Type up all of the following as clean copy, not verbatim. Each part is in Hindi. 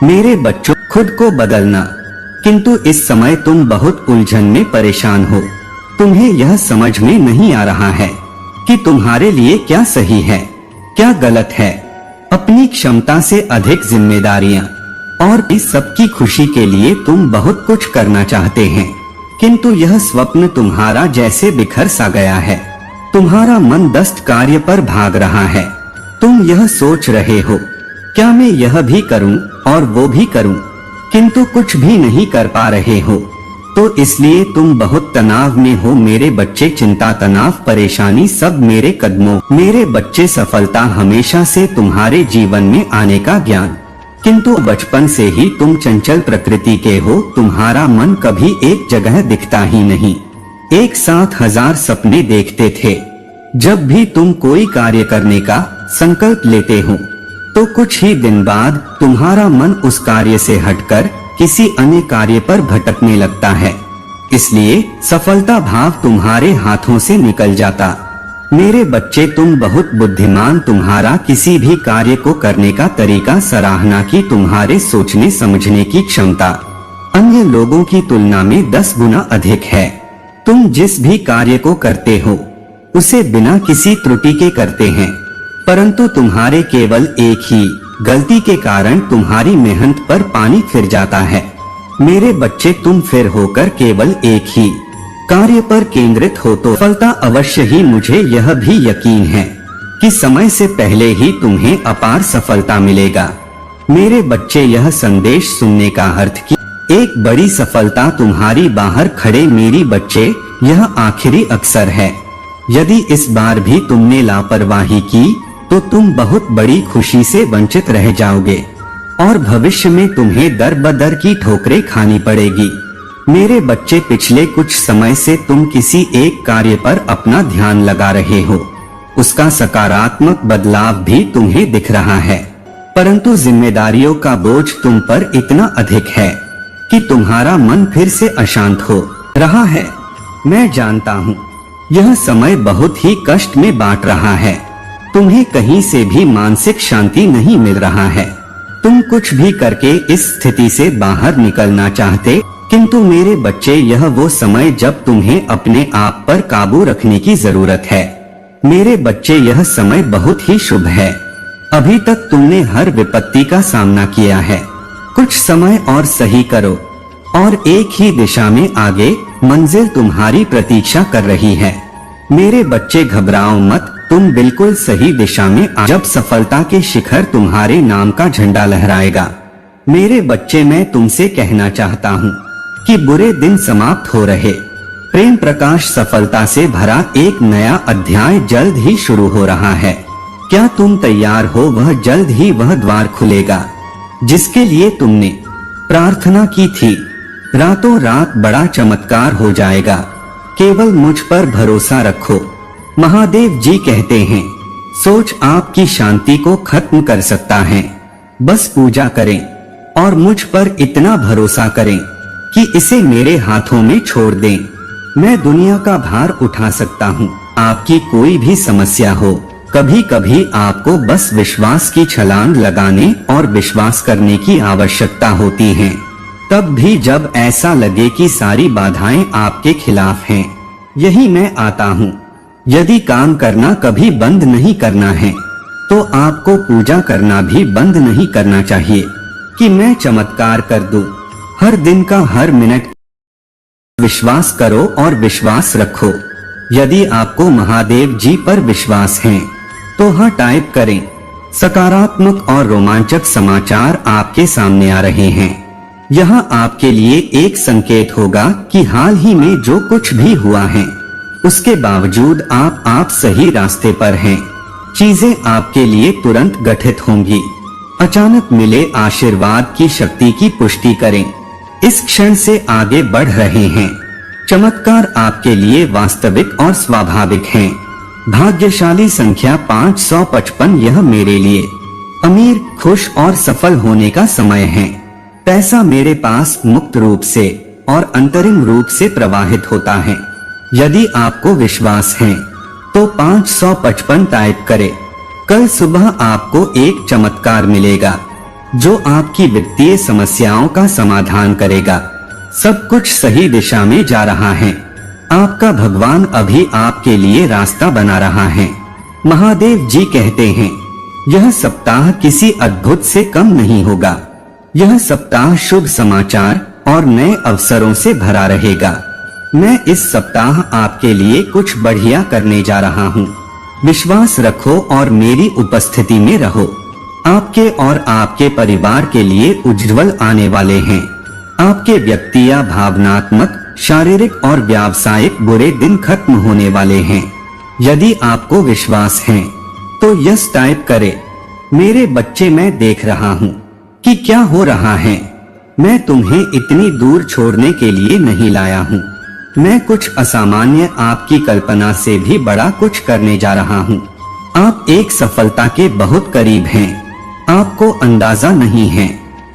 मेरे बच्चों, खुद को बदलना। किंतु इस समय तुम बहुत उलझन में परेशान हो। तुम्हें यह समझ में नहीं आ रहा है कि तुम्हारे लिए क्या सही है, क्या गलत है। अपनी क्षमता से अधिक जिम्मेदारियां और इस सबकी खुशी के लिए तुम बहुत कुछ करना चाहते हैं, किंतु यह स्वप्न तुम्हारा जैसे बिखर सा गया है। तुम्हारा मन दस्त कार्य पर भाग रहा है। तुम यह सोच रहे हो, क्या मैं यह भी करूं और वो भी करूं, किंतु कुछ भी नहीं कर पा रहे हो। तो इसलिए तुम बहुत तनाव में हो। मेरे बच्चे, चिंता, तनाव, परेशानी सब मेरे कदमों। मेरे बच्चे, सफलता हमेशा से तुम्हारे जीवन में आने का ज्ञान, किंतु बचपन से ही तुम चंचल प्रकृति के हो। तुम्हारा मन कभी एक जगह दिखता ही नहीं। एक साथ 1000 सपने देखते थे। जब भी तुम कोई कार्य करने का संकल्प लेते हो तो कुछ ही दिन बाद तुम्हारा मन उस कार्य से हटकर किसी अन्य कार्य पर भटकने लगता है। इसलिए सफलता भाव तुम्हारे हाथों से निकल जाता। मेरे बच्चे, तुम बहुत बुद्धिमान। तुम्हारा किसी भी कार्य को करने का तरीका, सराहना की तुम्हारे सोचने समझने की क्षमता अन्य लोगों की तुलना में 10 गुना अधिक है। तुम जिस भी कार्य को करते हो उसे बिना किसी त्रुटि के करते हैं, परंतु तुम्हारे केवल एक ही गलती के कारण तुम्हारी मेहनत पर पानी फिर जाता है। मेरे बच्चे, तुम फिर होकर केवल एक ही कार्य पर केंद्रित हो तो सफलता अवश्य ही। मुझे यह भी यकीन है कि समय से पहले ही तुम्हें अपार सफलता मिलेगा। मेरे बच्चे, यह संदेश सुनने का अर्थ कि एक बड़ी सफलता तुम्हारी बाहर खड़े। मेरी बच्चे, यह आखिरी अवसर है। यदि इस बार भी तुमने लापरवाही की तो तुम बहुत बड़ी खुशी से वंचित रह जाओगे और भविष्य में तुम्हें दर बदर की ठोकरें खानी पड़ेगी। मेरे बच्चे, पिछले कुछ समय से तुम किसी एक कार्य पर अपना ध्यान लगा रहे हो। उसका सकारात्मक बदलाव भी तुम्हें दिख रहा है, परंतु जिम्मेदारियों का बोझ तुम पर इतना अधिक है कि तुम्हारा मन फिर से अशांत हो रहा है। मैं जानता हूँ यह समय बहुत ही कष्ट में बांट रहा है। तुम्हें कहीं से भी मानसिक शांति नहीं मिल रहा है। तुम कुछ भी करके इस स्थिति से बाहर निकलना चाहते, किंतु मेरे बच्चे, यह वो समय जब तुम्हें अपने आप पर काबू रखने की जरूरत है। मेरे बच्चे, यह समय बहुत ही शुभ है। अभी तक तुमने हर विपत्ति का सामना किया है। कुछ समय और सही करो और एक ही दिशा में आगे मंजिल तुम्हारी प्रतीक्षा कर रही है। मेरे बच्चे, घबराओ मत, तुम बिल्कुल सही दिशा में। जब सफलता के शिखर तुम्हारे नाम का झंडा लहराएगा। मेरे बच्चे, मैं तुमसे कहना चाहता हूँ कि बुरे दिन समाप्त हो रहे। प्रेम प्रकाश सफलता से भरा एक नया अध्याय जल्द ही शुरू हो रहा है। क्या तुम तैयार हो? वह जल्द ही वह द्वार खुलेगा जिसके लिए तुमने प्रार्थना की थी। रातों रात बड़ा चमत्कार हो जाएगा। केवल मुझ पर भरोसा रखो। महादेव जी कहते हैं, सोच आपकी शांति को खत्म कर सकता है। बस पूजा करें और मुझ पर इतना भरोसा करें कि इसे मेरे हाथों में छोड़ दें। मैं दुनिया का भार उठा सकता हूँ। आपकी कोई भी समस्या हो, कभी कभी आपको बस विश्वास की छलांग लगाने और विश्वास करने की आवश्यकता होती है। तब भी जब ऐसा लगे कि सारी बाधाएं आपके खिलाफ हैं, यही मैं आता हूँ। यदि काम करना कभी बंद नहीं करना है तो आपको पूजा करना भी बंद नहीं करना चाहिए कि मैं चमत्कार कर दूं। हर दिन का हर मिनट विश्वास करो और विश्वास रखो। यदि आपको महादेव जी पर विश्वास है तो हाँ टाइप करें। सकारात्मक और रोमांचक समाचार आपके सामने आ रहे हैं। यह आपके लिए एक संकेत होगा कि हाल ही में जो कुछ भी हुआ है उसके बावजूद आप सही रास्ते पर हैं। चीजें आपके लिए तुरंत गठित होंगी। अचानक मिले आशीर्वाद की शक्ति की पुष्टि करें। इस क्षण से आगे बढ़ रहे हैं। चमत्कार आपके लिए वास्तविक और स्वाभाविक हैं। भाग्यशाली संख्या 555। यह मेरे लिए अमीर, खुश और सफल होने का समय है। पैसा मेरे पास मुक्त रूप से और अंतरिम रूप से प्रवाहित होता है। यदि आपको विश्वास है तो 555 टाइप करें। कल सुबह आपको एक चमत्कार मिलेगा। जो आपकी वित्तीय समस्याओं का समाधान करेगा। सब कुछ सही दिशा में जा रहा है। आपका भगवान अभी आपके लिए रास्ता बना रहा है। महादेव जी कहते हैं, यह सप्ताह किसी अद्भुत से कम नहीं होगा। यह सप्ताह शुभ समाचार और नए अवसरों से भरा रहेगा। मैं इस सप्ताह आपके लिए कुछ बढ़िया करने जा रहा हूँ। विश्वास रखो और मेरी उपस्थिति में रहो। आपके और आपके परिवार के लिए उज्जवल आने वाले हैं। आपके व्यक्ति या भावनात्मक, शारीरिक और व्यावसायिक बुरे दिन खत्म होने वाले हैं। यदि आपको विश्वास है तो यस टाइप करें। मेरे बच्चे, मैं देख रहा हूँ कि क्या हो रहा है। मैं तुम्हें इतनी दूर छोड़ने के लिए नहीं लाया हूँ। मैं कुछ असामान्य, आपकी कल्पना से भी बड़ा कुछ करने जा रहा हूँ। आप एक सफलता के बहुत करीब हैं। आपको अंदाजा नहीं है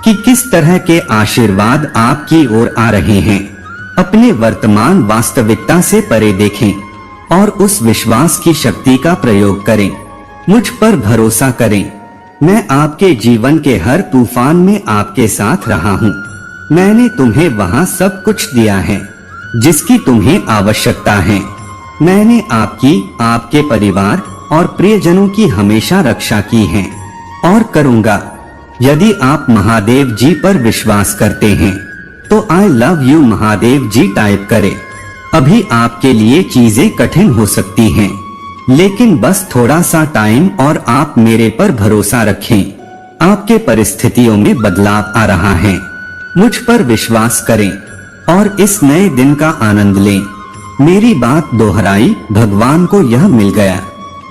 कि किस तरह के आशीर्वाद आपकी ओर आ रहे हैं। अपने वर्तमान वास्तविकता से परे देखें और उस विश्वास की शक्ति का प्रयोग करें। मुझ पर भरोसा करें। मैं आपके जीवन के हर तूफान में आपके साथ रहा हूँ। मैंने तुम्हें वहाँ सब कुछ दिया है जिसकी तुम्हें आवश्यकता है। मैंने आपकी, आपके परिवार और प्रियजनों की हमेशा रक्षा की है और करूँगा। यदि आप महादेव जी पर विश्वास करते हैं तो I love you Mahadev ji type करें। अभी आपके लिए चीजें कठिन हो सकती हैं, लेकिन बस थोड़ा सा टाइम और आप मेरे पर भरोसा रखें। आपके परिस्थितियों में बदलाव आ रहा है। मुझ पर विश्वास करें और इस नए दिन का आनंद लें। मेरी बात दोहराई, भगवान को यह मिल गया।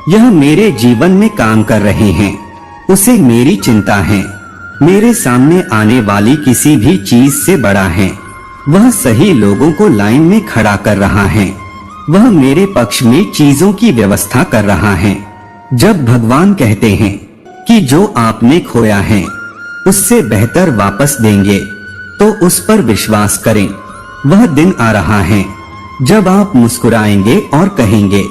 यह मेरे जीवन में काम कर रहे हैं। उसे मेरी चिंता है। मेरे सामने आने वाली किसी भी चीज से बड़ा है। वह सही लोगों को लाइन में खड़ा कर रहा है। वह मेरे पक्ष में चीजों की व्यवस्था कर रहा है। जब भगवान कहते हैं कि जो आपने खोया है उससे बेहतर वापस देंगे, तो उस पर विश्वास करें। वह दिन आ रहा है जब आप मुस्कुराएंगे और कहेंगे,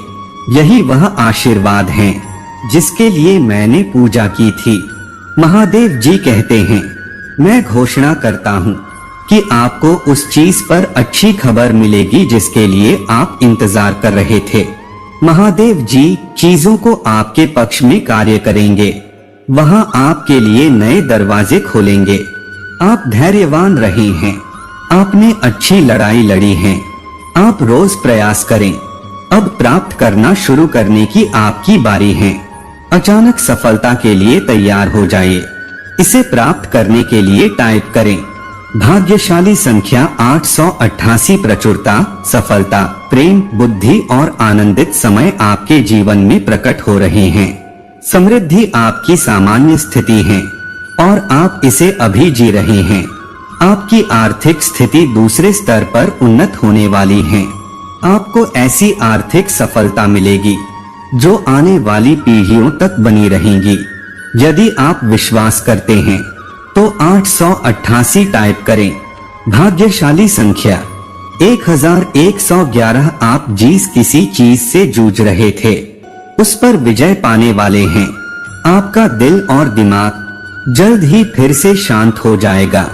यही वह आशीर्वाद है जिसके लिए मैंने पूजा की थी। महादेव जी कहते हैं, मैं घोषणा करता हूँ कि आपको उस चीज पर अच्छी खबर मिलेगी जिसके लिए आप इंतजार कर रहे थे। महादेव जी चीजों को आपके पक्ष में कार्य करेंगे। वहाँ आपके लिए नए दरवाजे खोलेंगे। आप धैर्यवान रहे हैं। आपने अच्छी लड़ाई लड़ी है। आप रोज प्रयास करें। अब प्राप्त करना शुरू करने की आपकी बारी है। अचानक सफलता के लिए तैयार हो जाइए। इसे प्राप्त करने के लिए टाइप करें, भाग्यशाली संख्या 888। प्रचुरता, सफलता, प्रेम, बुद्धि और आनंदित समय आपके जीवन में प्रकट हो रहे हैं। समृद्धि आपकी सामान्य स्थिति है और आप इसे अभी जी रहे हैं। आपकी आर्थिक स्थिति दूसरे स्तर पर उन्नत होने वाली है। आपको ऐसी आर्थिक सफलता मिलेगी जो आने वाली पीढ़ियों तक बनी रहेंगी। यदि आप विश्वास करते हैं तो 888 टाइप करें। भाग्यशाली संख्या 1111। आप जिस किसी चीज से जूझ रहे थे उस पर विजय पाने वाले हैं। आपका दिल और दिमाग जल्द ही फिर से शांत हो जाएगा।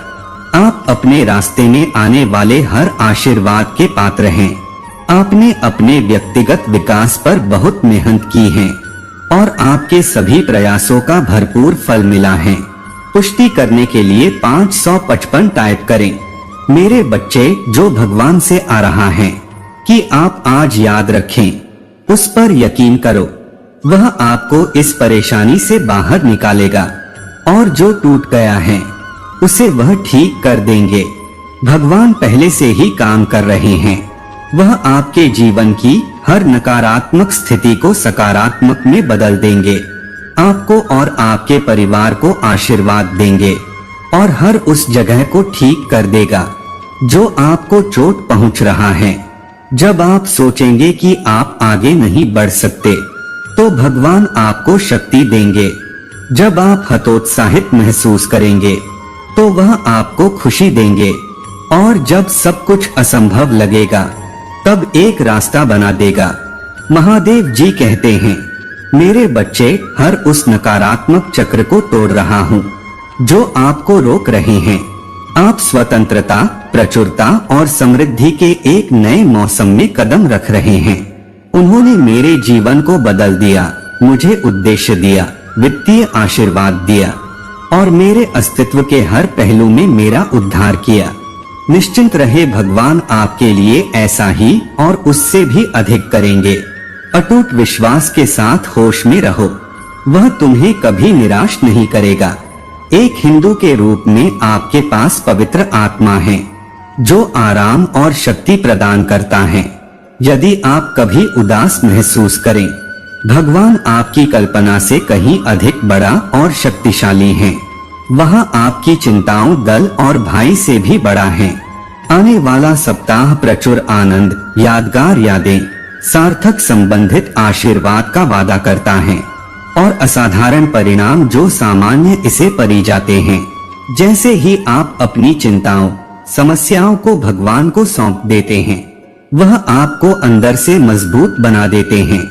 आप अपने रास्ते में आने वाले हर आशीर्वाद के पात्र हैं। आपने अपने व्यक्तिगत विकास पर बहुत मेहनत की है और आपके सभी प्रयासों का भरपूर फल मिला है। पुष्टि करने के लिए 555 टाइप करें। मेरे बच्चे, जो भगवान से आ रहा है कि आप आज याद रखें, उस पर यकीन करो। वह आपको इस परेशानी से बाहर निकालेगा और जो टूट गया है उसे वह ठीक कर देंगे। भगवान पहले से ही काम कर रहे हैं। वह आपके जीवन की हर नकारात्मक स्थिति को सकारात्मक में बदल देंगे। आपको और आपके परिवार को आशीर्वाद देंगे और हर उस जगह को ठीक कर देगा जो आपको चोट पहुंच रहा है। जब आप सोचेंगे कि आप आगे नहीं बढ़ सकते तो भगवान आपको शक्ति देंगे। जब आप हतोत्साहित महसूस करेंगे तो वह आपको खुशी देंगे और जब सब कुछ असंभव लगेगा तब एक रास्ता बना देगा। महादेव जी कहते हैं, मेरे बच्चे, हर उस नकारात्मक चक्र को तोड़ रहा हूँ जो आपको रोक रहे हैं। आप स्वतंत्रता, प्रचुरता और समृद्धि के एक नए मौसम में कदम रख रहे हैं। उन्होंने मेरे जीवन को बदल दिया, मुझे उद्देश्य दिया, वित्तीय आशीर्वाद दिया और मेरे अस्तित्व के हर पहलू में मेरा उद्धार किया। निश्चिंत रहे, भगवान आपके लिए ऐसा ही और उससे भी अधिक करेंगे। अटूट विश्वास के साथ होश में रहो, वह तुम्हें कभी निराश नहीं करेगा। एक हिंदू के रूप में आपके पास पवित्र आत्मा है जो आराम और शक्ति प्रदान करता है। यदि आप कभी उदास महसूस करें, भगवान आपकी कल्पना से कहीं अधिक बड़ा और शक्तिशाली है। वह आपकी चिंताओं, दल और भाई से भी बड़ा है। आने वाला सप्ताह प्रचुर आनंद, यादगार यादें, सार्थक संबंधित आशीर्वाद का वादा करता है और असाधारण परिणाम जो सामान्य इसे परी जाते हैं। जैसे ही आप अपनी चिंताओं, समस्याओं को भगवान को सौंप देते हैं, वह आपको अंदर से मजबूत बना देते हैं,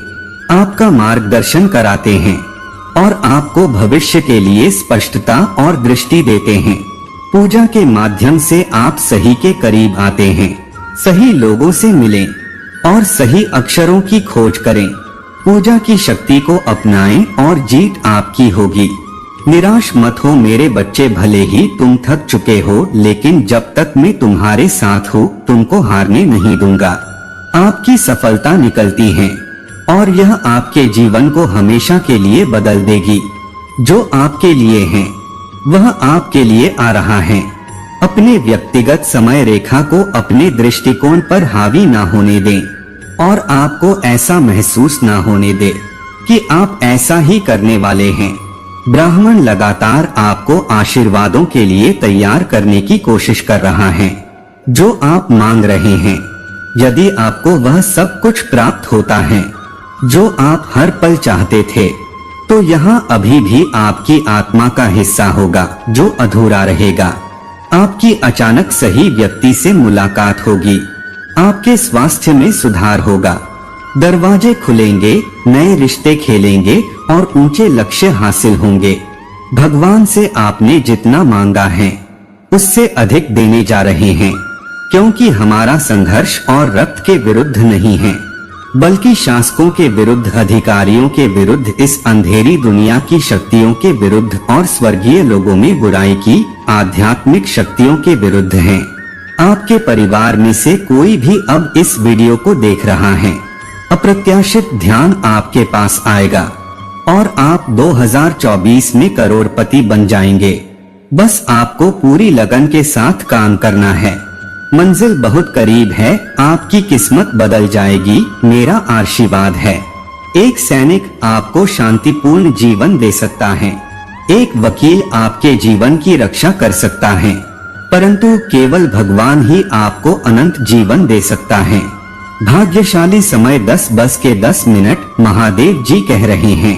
आपका मार्गदर्शन कराते हैं और आपको भविष्य के लिए स्पष्टता और दृष्टि देते हैं। पूजा के माध्यम से आप सही के करीब आते हैं। सही लोगों से मिलें और सही अक्षरों की खोज करें। पूजा की शक्ति को अपनाएं और जीत आपकी होगी। निराश मत हो मेरे बच्चे, भले ही तुम थक चुके हो, लेकिन जब तक मैं तुम्हारे साथ हूँ तुमको हारने नहीं दूंगा। आपकी सफलता निकलती है और यह आपके जीवन को हमेशा के लिए बदल देगी। जो आपके लिए है वह आपके लिए आ रहा है। अपने व्यक्तिगत समय रेखा को अपने दृष्टिकोण पर हावी ना होने दें और आपको ऐसा महसूस ना होने दे कि आप ऐसा ही करने वाले हैं। ब्राह्मण लगातार आपको आशीर्वादों के लिए तैयार करने की कोशिश कर रहा है जो आप मांग रहे हैं। यदि आपको वह सब कुछ प्राप्त होता है जो आप हर पल चाहते थे, तो यहाँ अभी भी आपकी आत्मा का हिस्सा होगा जो अधूरा रहेगा। आपकी अचानक सही व्यक्ति से मुलाकात होगी, आपके स्वास्थ्य में सुधार होगा, दरवाजे खुलेंगे, नए रिश्ते खेलेंगे और ऊंचे लक्ष्य हासिल होंगे। भगवान से आपने जितना मांगा है उससे अधिक देने जा रहे हैं, क्योंकि हमारा संघर्ष और रक्त के विरुद्ध नहीं है बल्कि शासकों के विरुद्ध, अधिकारियों के विरुद्ध, इस अंधेरी दुनिया की शक्तियों के विरुद्ध और स्वर्गीय लोगों में बुराई की आध्यात्मिक शक्तियों के विरुद्ध है। आपके परिवार में से कोई भी अब इस वीडियो को देख रहा है, अप्रत्याशित ध्यान आपके पास आएगा और आप 2024 में करोड़पति बन जाएंगे। बस आपको पूरी लगन के साथ काम करना है। मंजिल बहुत करीब है, आपकी किस्मत बदल जाएगी, मेरा आशीर्वाद है। एक सैनिक आपको शांतिपूर्ण जीवन दे सकता है, एक वकील आपके जीवन की रक्षा कर सकता है, परंतु केवल भगवान ही आपको अनंत जीवन दे सकता है। भाग्यशाली समय 10:10 महादेव जी कह रहे हैं।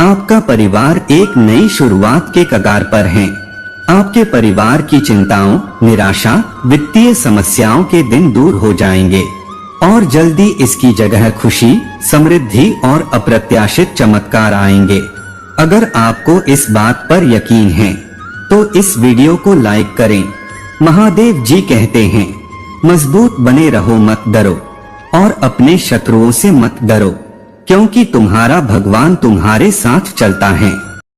आपका परिवार एक नई शुरुआत के कगार पर है। आपके परिवार की चिंताओं, निराशा, वित्तीय समस्याओं के दिन दूर हो जाएंगे और जल्दी इसकी जगह खुशी, समृद्धि और अप्रत्याशित चमत्कार आएंगे। अगर आपको इस बात पर यकीन है तो इस वीडियो को लाइक करें। महादेव जी कहते हैं, मजबूत बने रहो, मत डरो और अपने शत्रुओं से मत डरो, क्योंकि तुम्हारा भगवान तुम्हारे साथ चलता है।